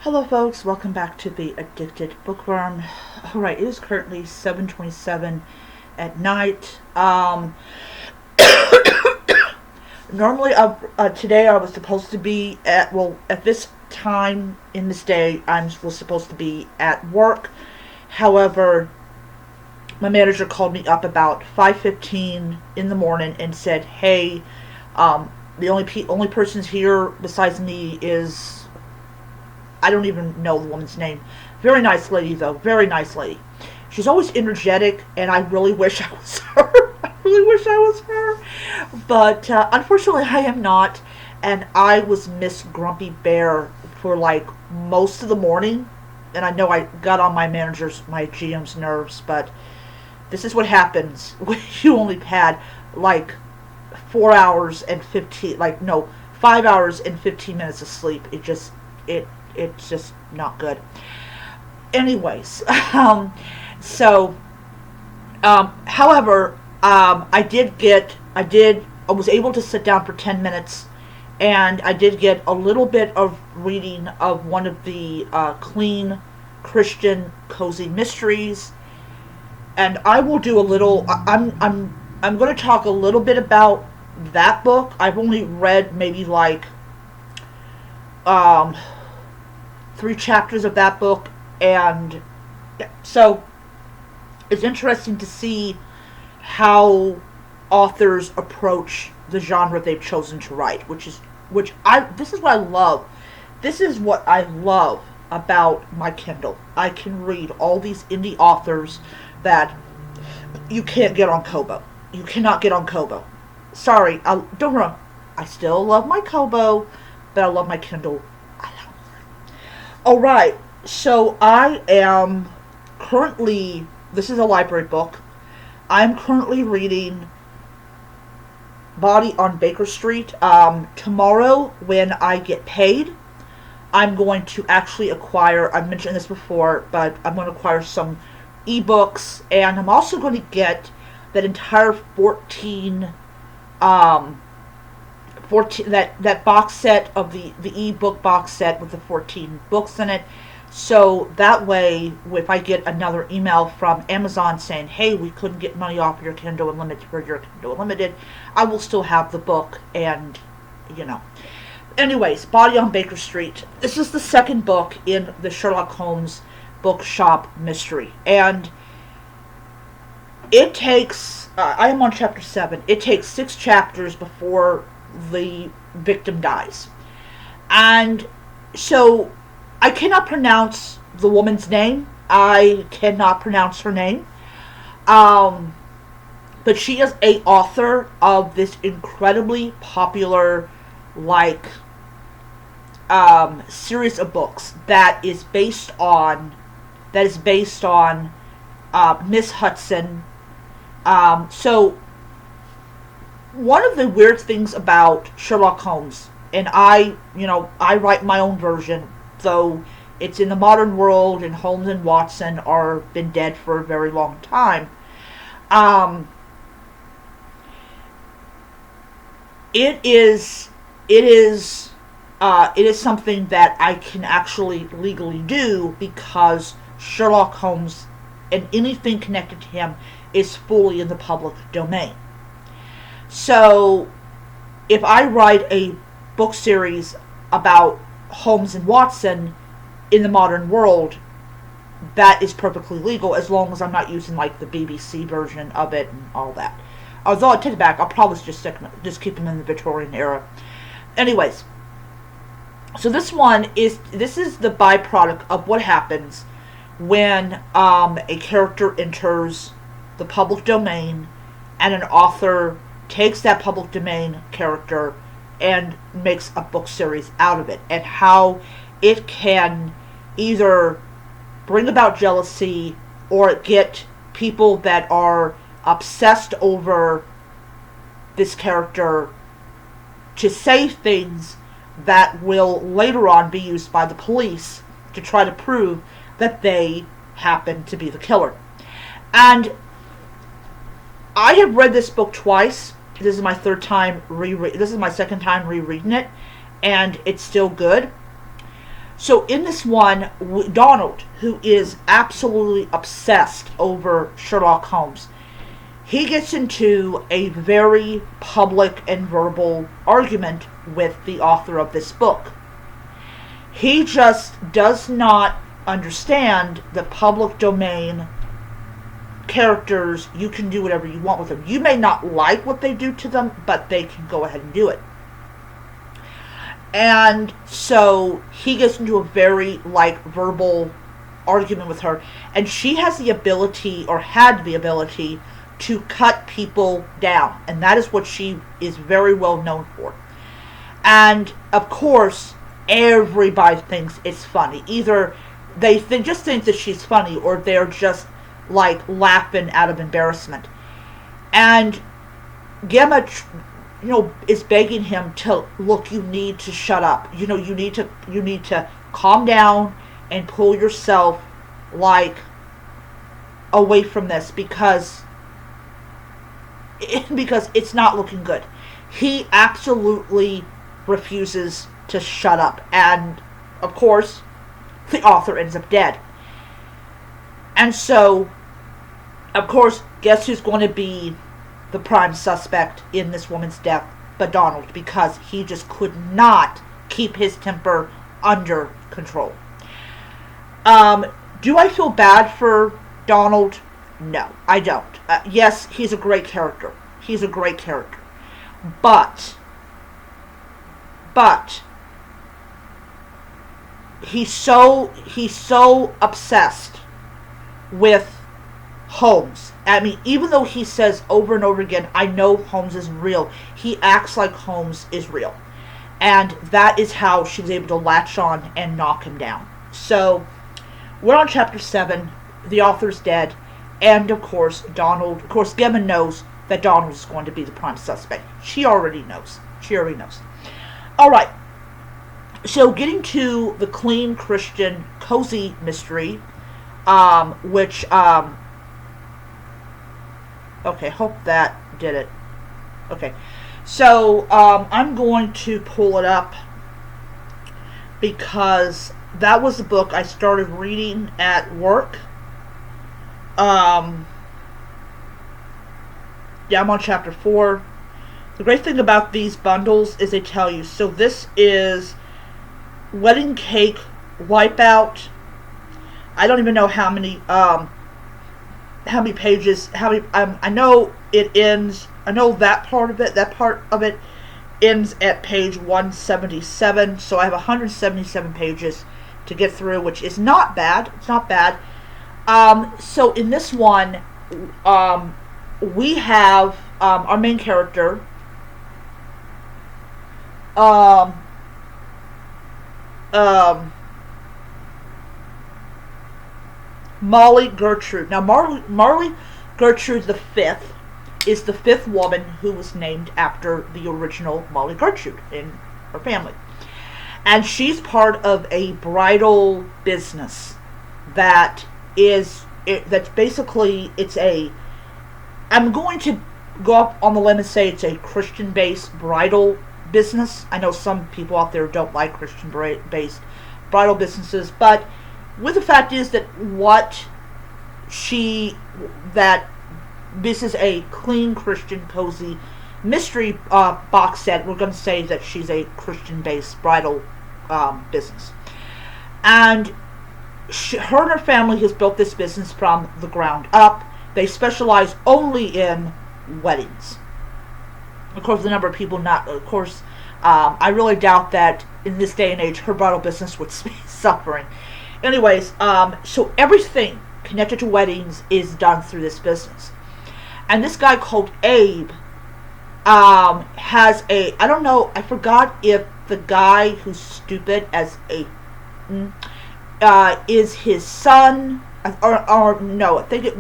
Hello folks, welcome back to the Addicted Bookworm. Alright, it is currently 7:27 at night. Normally, today I was supposed to be at this time in this day, I was supposed to be at work. However, my manager called me up about 5:15 in the morning and said, hey, the only person's here besides me is, I don't even know the woman's name. Very nice lady, though. Very nice lady. She's always energetic, and I really wish I was her. I really wish I was her. But unfortunately, I am not. And I was Miss Grumpy Bear for like most of the morning. And I know I got on my GM's nerves, but this is what happens when you only had like 4 hours and 15, 5 hours and 15 minutes of sleep. It's just not good. Anyways, however, I was able to sit down for 10 minutes, and I did get a little bit of reading of one of the clean Christian cozy mysteries, and I will do a little. I'm going to talk a little bit about that book. I've only read maybe like 3 chapters of that book, and so it's interesting to see how authors approach the genre they've chosen to write, this is what I love. This is what I love about my Kindle. I can read all these indie authors that you can't get on Kobo. You cannot get on Kobo. Sorry, don't get me wrong. I still love my Kobo, but I love my Kindle. Alright, so I am currently, this is a library book, I'm currently reading Body on Baker Street. Tomorrow, when I get paid, I'm going to actually acquire, I've mentioned this before, but I'm going to acquire some ebooks, and I'm also going to get that entire 14 that box set of the ebook box set with the 14 books in it. So that way, if I get another email from Amazon saying, hey, we couldn't get money off your Kindle Unlimited for your Kindle Unlimited, I will still have the book, and anyways, Body on Baker Street. This is the second book in the Sherlock Holmes bookshop mystery, and it takes I am on chapter 7. It takes 6 chapters before the victim dies. And so I cannot pronounce the woman's name. I cannot pronounce her name. But she is a author of this incredibly popular series of books that is based on Miss Hudson. So one of the weird things about Sherlock Holmes, and I write my own version, though it's in the modern world, and Holmes and Watson are been dead for a very long time. It is something that I can actually legally do, because Sherlock Holmes and anything connected to him is fully in the public domain. So, if I write a book series about Holmes and Watson in the modern world, that is perfectly legal, as long as I'm not using the BBC version of it and all that. Although I take it back, I'll probably just keep them in the Victorian era. Anyways, so this is the byproduct of what happens when a character enters the public domain, and an author takes that public domain character and makes a book series out of it, and how it can either bring about jealousy or get people that are obsessed over this character to say things that will later on be used by the police to try to prove that they happen to be the killer. And I have read this book twice. This is my second time rereading it, and it's still good. So in this one, Donald, who is absolutely obsessed over Sherlock Holmes, he gets into a very public and verbal argument with the author of this book. He just does not understand the public domain characters. You can do whatever you want with them. You may not like what they do to them, but they can go ahead and do it. And so he gets into a very verbal argument with her, and she has the ability, or had the ability, to cut people down, and that is what she is very well known for. And of course, everybody thinks it's funny. Either they just think that she's funny, or they're just laughing out of embarrassment. And Gemma, is begging him to, look, you need to shut up. You need to calm down and pull yourself away from this, because it's not looking good. He absolutely refuses to shut up, and of course the author ends up dead. And so, of course, guess who's going to be the prime suspect in this woman's death but Donald, because he just could not keep his temper under control. Do I feel bad for Donald? No, I don't. Yes, he's a great character. He's a great character. But he's so obsessed with Holmes. I mean, even though he says over and over again, I know Holmes is real, he acts like Holmes is real. And that is how she was able to latch on and knock him down. So, we're on chapter 7. The author's dead. And, of course, Gemma knows that Donald is going to be the prime suspect. She already knows. Alright. So, getting to the clean, Christian, cozy mystery, which, okay, hope that did it. Okay. So, I'm going to pull it up because that was the book I started reading at work. Yeah, I'm on chapter 4. The great thing about these bundles is they tell you. So this is Wedding Cake Wipeout. I don't even know how many pages, I know it ends, I know that part of it ends at page 177, so I have 177 pages to get through, which is not bad. It's not bad. So in this one, we have our main character, Molly Gertrude. Now, Marley Gertrude the Fifth is the fifth woman who was named after the original Molly Gertrude in her family. And she's part of a bridal business that's basically, I'm going to go up on the limb and say it's a Christian-based bridal business. I know some people out there don't like Christian-based bridal businesses, but with the fact is that this is a clean, Christian, cozy mystery box set. We're going to say that she's a Christian-based bridal business. And her and her family has built this business from the ground up. They specialize only in weddings. Of course, the number of people I really doubt that in this day and age her bridal business would be suffering. Anyways, so everything connected to weddings is done through this business. And this guy called Abe has I don't know, I forgot if the guy who's stupid as is his son, or no, I think it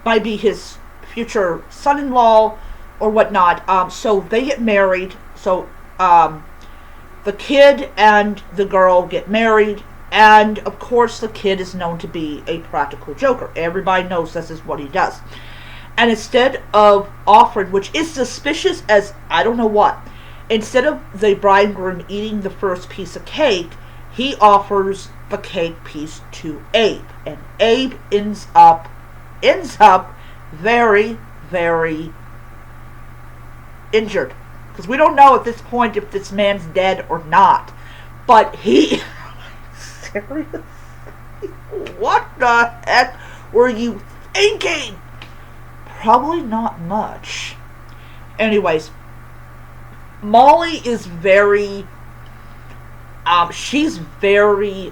might be his future son-in-law or whatnot. So they get married. So the kid and the girl get married. And, of course, the kid is known to be a practical joker. Everybody knows this is what he does. And instead of offering, which is suspicious as I don't know what, instead of the bride and groom eating the first piece of cake, he offers the cake piece to Abe, and Abe ends up very, very injured, because we don't know at this point if this man's dead or not. But he seriously, what the heck were you thinking? Probably not much. Anyways, Molly is very she's very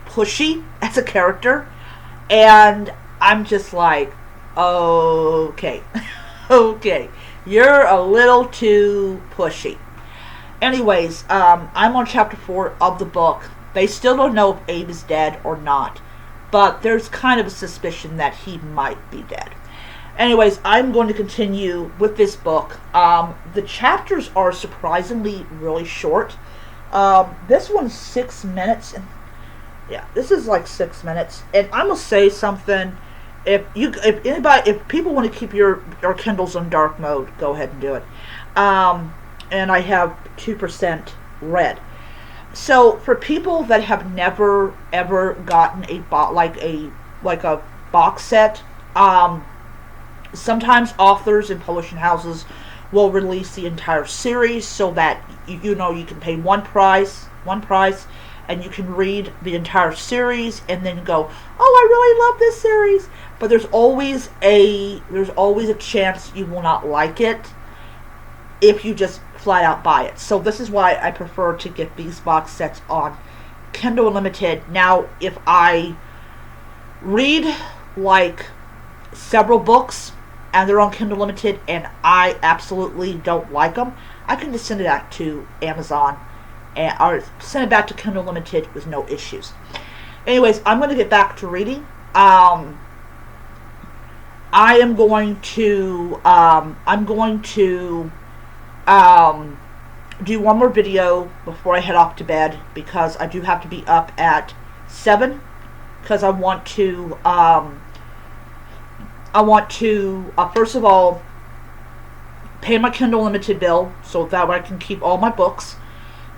pushy as a character, and I'm just like, okay. Okay, you're a little too pushy. Anyways, I'm on chapter 4 of the book. They still don't know if Abe is dead or not, but there's kind of a suspicion that he might be dead. Anyways, I'm going to continue with this book. The chapters are surprisingly really short. This one's 6 minutes, and yeah, this is like 6 minutes. And I'm gonna say something. If people want to keep your Kindles on dark mode, go ahead and do it. And I have 2% red. So for people that have never ever gotten a box set, sometimes authors and publishing houses will release the entire series so that you can pay one price, and you can read the entire series and then go, oh, I really love this series. But there's always a chance you will not like it if you just flat out buy it. So this is why I prefer to get these box sets on Kindle Unlimited. Now, if I read like several books and they're on Kindle Limited and I absolutely don't like them, I can just send it back to Amazon or send it back to Kindle Limited with no issues. Anyways, I'm going to get back to reading. I am going to do one more video before I head off to bed, because I do have to be up at 7, because I want to first of all pay my Kindle Unlimited bill so that way I can keep all my books,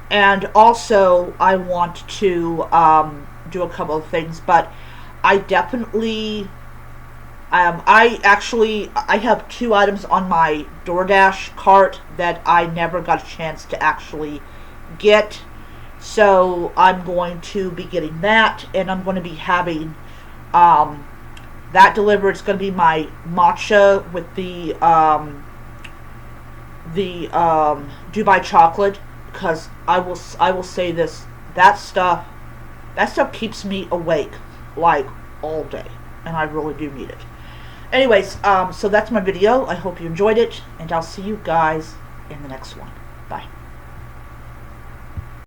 and also I want to do a couple of things. But I definitely I have 2 items on my DoorDash cart that I never got a chance to actually get. So I'm going to be getting that, and I'm going to be having that delivered. It's going to be my matcha with the Dubai chocolate, because I will say this, that stuff keeps me awake like all day, and I really do need it. Anyways, so that's my video. I hope you enjoyed it, and I'll see you guys in the next one. Bye.